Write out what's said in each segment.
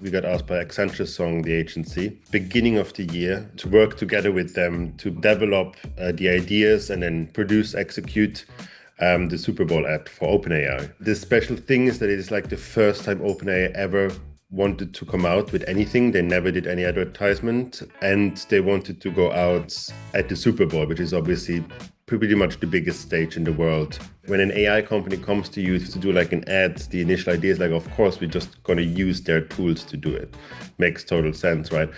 we got asked by Accenture Song, the agency, beginning of the year, to work together with them to develop the ideas and then produce, execute the Super Bowl ad for OpenAI. The special thing is that it is like the first time OpenAI ever wanted to come out with anything. They never did any advertisement, and they wanted to go out at the Super Bowl, which is obviously pretty much the biggest stage in the world. When an AI company comes to you to do like an ad, the initial idea is like, of course, we're just going to use their tools to do it. Makes total sense, right?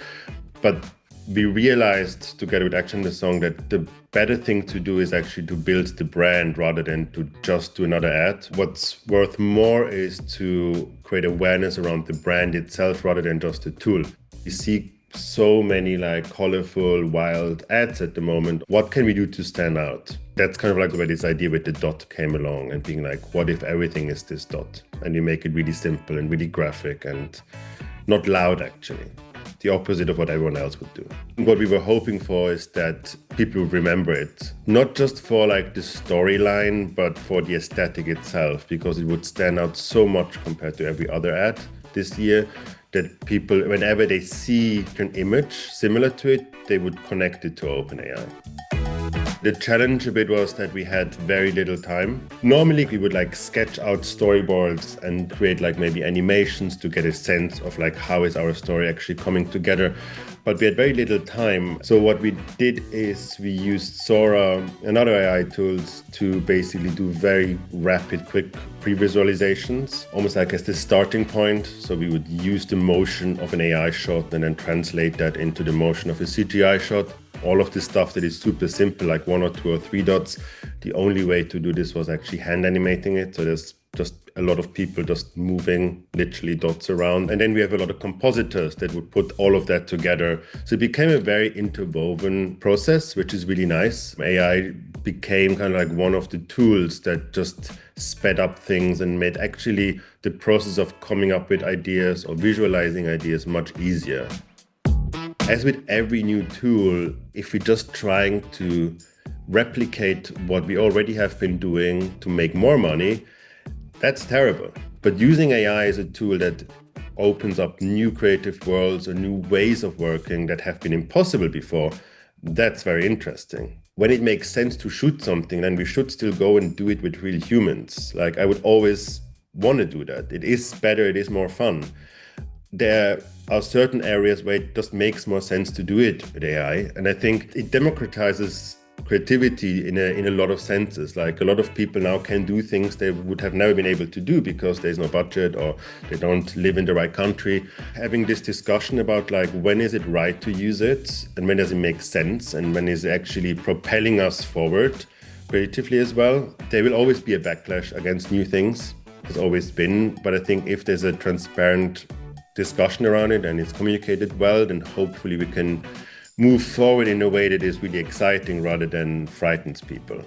But we realized together with Accenture Song that the better thing to do is actually to build the brand rather than to just do another ad. What's worth more is to create awareness around the brand itself rather than just the tool. We see so many like colorful, wild ads at the moment. What can we do to stand out? That's kind of like where this idea with the dot came along and being like, what if everything is this dot? And you make it really simple and really graphic and not loud, actually. The opposite of what everyone else would do. What we were hoping for is that people would remember it, not just for like the storyline, but for the aesthetic itself, because it would stand out so much compared to every other ad this year that people, whenever they see an image similar to it, they would connect it to OpenAI. The challenge a bit was that we had very little time. Normally we would like sketch out storyboards and create like maybe animations to get a sense of like how is our story actually coming together. But we had very little time. So what we did is we used Sora and other AI tools to basically do very rapid, quick pre-visualizations, almost like as the starting point. So we would use the motion of an AI shot and then translate that into the motion of a CGI shot. All of this stuff that is super simple, like 1 or 2 or 3 dots. The only way to do this was actually hand animating it. So there's just a lot of people just moving literally dots around. And then we have a lot of compositors that would put all of that together. So it became a very interwoven process, which is really nice. AI became kind of like one of the tools that just sped up things and made actually the process of coming up with ideas or visualizing ideas much easier. As with every new tool, if we're just trying to replicate what we already have been doing to make more money, that's terrible. But using AI as a tool that opens up new creative worlds or new ways of working that have been impossible before, that's very interesting. When it makes sense to shoot something, then we should still go and do it with real humans. Like I would always want to do that. It is better, it is more fun. There are certain areas where it just makes more sense to do it with AI. And I think it democratizes creativity in a lot of senses. Like a lot of people now can do things they would have never been able to do because there's no budget or they don't live in the right country. Having this discussion about like when is it right to use it and when does it make sense and when is it actually propelling us forward creatively as well. There will always be a backlash against new things. There's always been, but I think if there's a transparent discussion around it and it's communicated well, then hopefully we can move forward in a way that is really exciting rather than frightens people.